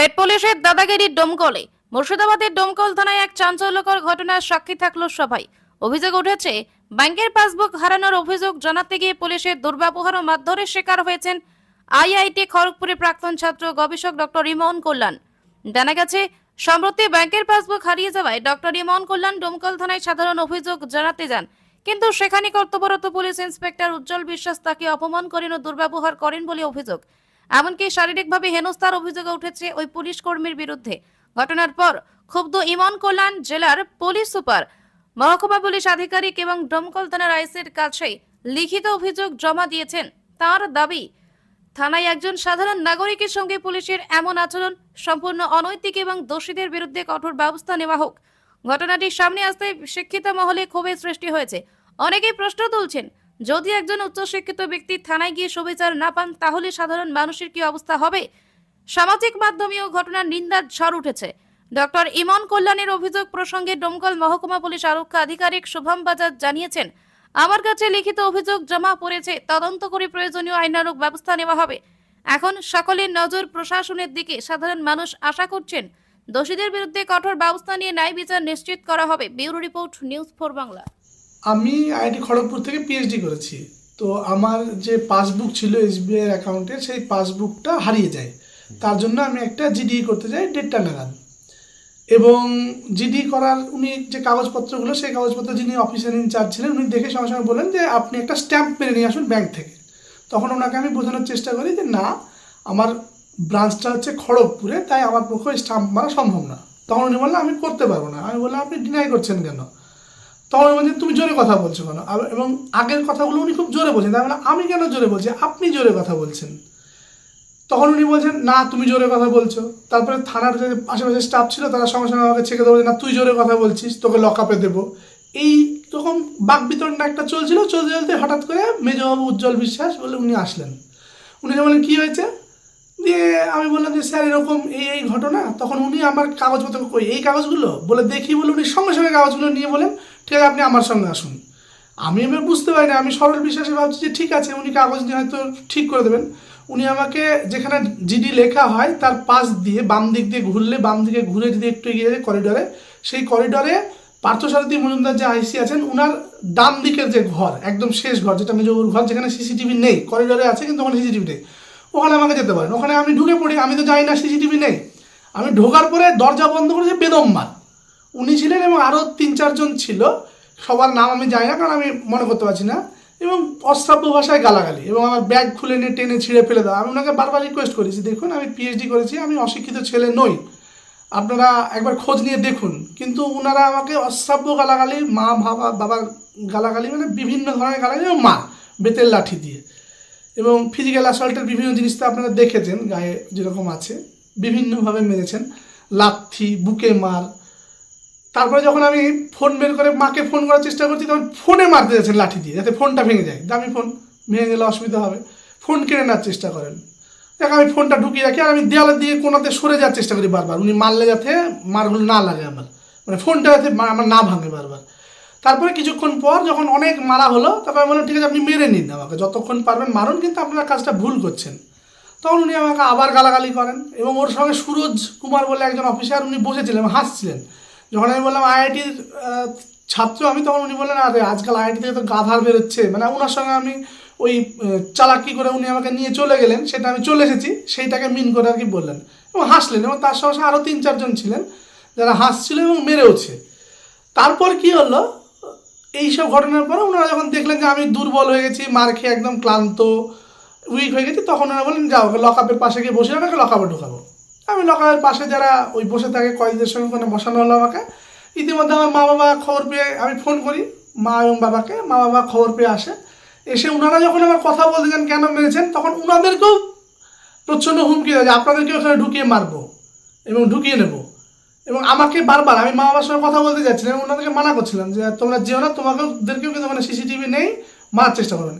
পেট পুলিশের দাদাগিরির ডোমকলে মুর্শিদাবাদের ডোমকল থানায় এক চাঞ্চল্যকর ঘটনার সাক্ষী থাকলো সবাই। অভিযোগ উঠেছে, ব্যাংকের পাসবুক হারানোর অভিযোগ জানাতে গিয়ে পুলিশের দুর্ব্যবহার ও মারধরের শিকার হয়েছেন আইআইটি খড়গপুরের প্রাক্তন ছাত্র গবেষক ডক্টর ইমন কল্যাণ। জানা গেছে, সম্প্রতি ব্যাংকের পাসবুক হারিয়ে যাওয়ায় ডক্টর ইমন কল্যাণ ডোমকল থানায় সাধারণ অভিযোগ জানাতে যান, কিন্তু সেখানে কর্তব্যরত পুলিশ ইন্সপেক্টর উজ্জ্বল বিশ্বাস তাকে অপমান করেন ও দুর্ব্যবহার করেন বলে অভিযোগ। এমনকি শারীরিকভাবে হেনস্থার অভিযোগ উঠেছে ওই পুলিশ কর্মীর বিরুদ্ধে। ঘটনার পর ক্ষুব্ধ ইমন কল্যাণ জেলার পুলিশ সুপার, মহকুমা পুলিশ আধিকারিক এবং ডোমকল থানার আইসির কাছে লিখিত অভিযোগ জমা দিয়েছেন। তার দাবি, থানায় একজন সাধারণ নাগরিকের সঙ্গে পুলিশের এমন আচরণ সম্পূর্ণ অনৈতিক এবং দোষীদের বিরুদ্ধে কঠোর ব্যবস্থা নেওয়া হোক। ঘটনাটি সামনে আসতে শিক্ষিত মহলে ক্ষোভের সৃষ্টি হয়েছে। অনেকেই প্রশ্ন তুলছেন, যদি একজন উচ্চশিক্ষিত ব্যক্তি থানায় গিয়ে সুবিচার না পান তাহলে সাধারণ মানুষের কি অবস্থা হবে। সামাজিক মাধ্যমেও ঘটনার নিন্দার ঝড় উঠেছে। ডক্টর ইমন কল্যাণের অভিযোগ প্রসঙ্গে ডোমকল মহকুমা পুলিশ আরক্ষা আধিকারিক শুভম বাজাজ জানিয়েছেন, আমার কাছে লিখিত অভিযোগ জমা পড়েছে, তদন্ত করে প্রয়োজনীয় আইনানুগ ব্যবস্থা নেওয়া হবে। এখন সকলের নজর প্রশাসনের দিকে। সাধারণ মানুষ আশা করছেন দোষীদের বিরুদ্ধে কঠোর ব্যবস্থা নিয়ে ন্যায় বিচার নিশ্চিত করা হবে। Bureau report, news 4 Bangla. আমি আইআইটি খড়গপুর থেকে পিএইচডি করেছি। তো আমার যে পাসবুক ছিল এসবিআই অ্যাকাউন্টের, সেই পাসবুকটা হারিয়ে যায়। তার জন্য আমি একটা জিডি করতে যাই 1:30 নাগাদ। এবং জিডি করার উনি যে কাগজপত্রগুলো, সেই কাগজপত্র যিনি অফিসার ইনচার্জ ছিলেন, উনি দেখে সঙ্গে সঙ্গে বললেন যে আপনি একটা স্ট্যাম্প মেরে নিয়ে আসুন ব্যাংক থেকে। তখন ওনাকে আমি বোঝানোর চেষ্টা করি যে না, আমার ব্রাঞ্চটা হচ্ছে খড়গপুরে, তাই আমার পক্ষে স্ট্যাম্প মারা সম্ভব না। তখন উনি বললেন আমি করতে পারবো না। আমি বললাম আপনি ডিনাই করছেন কেন? তখন বলছেন তুমি জোরে কথা বলছো কেন? এবং আগের কথাগুলো উনি খুব জোরে বলছেন। তাই মানে আমি কেন জোরে বলছি, আপনি জোরে কথা বলছেন। তখন উনি বলছেন না তুমি জোরে কথা বলছো। তারপরে থানার যে আশেপাশে স্টাফ ছিল তারা সঙ্গে সঙ্গে আমাকে ছেঁকে দেবো, না তুই জোরে কথা বলছিস, তোকে লকআপে দেবো। এই রকম বাকবিতণ্ডা একটা চলছিল। চলতে চলতে হঠাৎ করে মেজবাবু উজ্জ্বল বিশ্বাস বলে উনি আসলেন। উনি বললেন কী হয়েছে? দিয়ে আমি বললাম যে স্যার এরকম এই ঘটনা। তখন উনি আমার কাগজপত্র কই, এই কাগজগুলো বলে দেখি বলে উনি সঙ্গে সঙ্গে কাগজগুলো নিয়ে বলেন ঠিক আছে আপনি আমার সঙ্গে আসুন। আমি এবার বুঝতে পারি না, আমি সরল বিশ্বাসে ভাবছি যে ঠিক আছে উনি কাগজ নিয়ে হয়তো ঠিক করে দেবেন। উনি আমাকে যেখানে জিডি লেখা হয় তার পাশ দিয়ে বাম দিক দিয়ে ঘুরলে, বাম দিকে ঘুরে যদি একটু এগিয়ে যায় করিডরে, সেই করিডরে পার্থসারথী মজুমদার যে আইসি আছেন, উনার ডান দিকের যে ঘর, একদম শেষ ঘর, যেটা মেজবাবুর ঘর, যেখানে সিসিটিভি নেই, করিডরে আছে কিন্তু ওখানে সিসিটিভি নেই, ওখানে আমাকে যেতে পারেন। ওখানে আমি ঢুকে পড়ি, আমি তো জানি না সিসিটিভি নেই। আমি ঢোকার পরে দরজা বন্ধ করেছে বেদম্মার উনি ছিলেন এবং আরও 3-4 জন ছিল। সবার নাম আমি জানি না, কারণ আমি মনে করতে পারছি না। এবং অশ্রাব্য ভাষায় গালাগালি এবং আমার ব্যাগ খুলে নিয়ে টেনে ছিঁড়ে ফেলে দেওয়া। আমি ওনাকে বারবার রিকোয়েস্ট করেছি, দেখুন আমি পিএইচডি করেছি, আমি অশিক্ষিত ছেলে নই, আপনারা একবার খোঁজ নিয়ে দেখুন। কিন্তু ওনারা আমাকে অশ্রাব্য গালাগালি, মা বাবার গালাগালি, মানে বিভিন্ন ধরনের গালাগালি এবং মা বেতের লাঠি দিয়ে, এবং ফিজিক্যাল অ্যাসল্টের বিভিন্ন জিনিস তো আপনারা দেখেছেন, গায়ে যেরকম আছে বিভিন্নভাবে মেরেছেন, লাথি, বুকে মার। তারপরে যখন আমি ফোন বের করে মাকে ফোন করার চেষ্টা করছি, তখন ফোনে মারতে যাচ্ছেন লাঠি দিয়ে, যাতে ফোনটা ভেঙে যায়। দামি ফোন, ভেঙে গেলে অসুবিধা হবে, ফোন কেড়ে নেওয়ার চেষ্টা করেন। দেখ আমি ফোনটা ঢুকিয়ে রাখি আর আমি দেওয়ালের দিকে কোনাতে সরে যাওয়ার চেষ্টা করি বারবার, উনি মারলে যাতে মারগুলো না লাগে আমার, মানে ফোনটা যাতে আমার না ভাঙে বারবার। তারপরে কিছুক্ষণ পর যখন অনেক মারা হলো, তারপরে আমি বললাম ঠিক আছে আপনি মেরে নিন আমাকে, যতক্ষণ পারবেন মারুন, কিন্তু আপনারা কাজটা ভুল করছেন। তখন উনি আমাকে আবার গালাগালি করেন। এবং ওর সঙ্গে সুরজ কুমার বলে একজন অফিসার, উনি বসেছিলেন এবং হাসছিলেন। যখন আমি বললাম আইআইটির ছাত্র আমি, তখন উনি বললেন আরে আজকাল আইআইটি থেকে তো গাধার বেরোচ্ছে, মানে ওনার সঙ্গে আমি ওই চালাকি করে উনি আমাকে নিয়ে চলে গেলেন, সেটা আমি চলে এসেছি সেইটাকে মিন করে আর কি বললেন এবং হাসলেন। এবং তার সঙ্গে আরও 3-4 জন ছিলেন যারা হাসছিল এবং মেরেওছে। তারপর কি হলো, এইসব ঘটনার পরে ওনারা যখন দেখলেন যে আমি দুর্বল হয়ে গেছি, মার খেয়ে একদম ক্লান্ত, উইক হয়ে গেছি, তখন ওনারা বললেন যাও লকআপের পাশে গিয়ে বসে আমাকে লকআপে ঢোকাবো। আমি লকআপের পাশে যারা ওই বসে থাকে কয়েকদের সঙ্গে ওখানে বসানো হলো আমাকে। ইতিমধ্যে আমার মা বাবা খবর পেয়ে, আমি ফোন করি মা এবং বাবাকে, মা বাবা খবর পেয়ে আসে। এসে ওনারা যখন আমার কথা বলতে যান কেন মেরেছেন, তখন ওনাদেরকেও প্রচ্ছন্ন হুমকি দেয় যে আপনাদেরকেও এখানে ঢুকিয়ে মারবো এবং ঢুকিয়ে নেবো। এবং আমাকে বারবার, আমি মা বাবার সঙ্গে কথা বলতে যাচ্ছিলাম, ওনাদেরকে মানা করছিলাম যে তোমরা যেও না, তোমাদেরকেও কিন্তু ওখানে সিসিটিভি নেই, মারার চেষ্টা করবেন।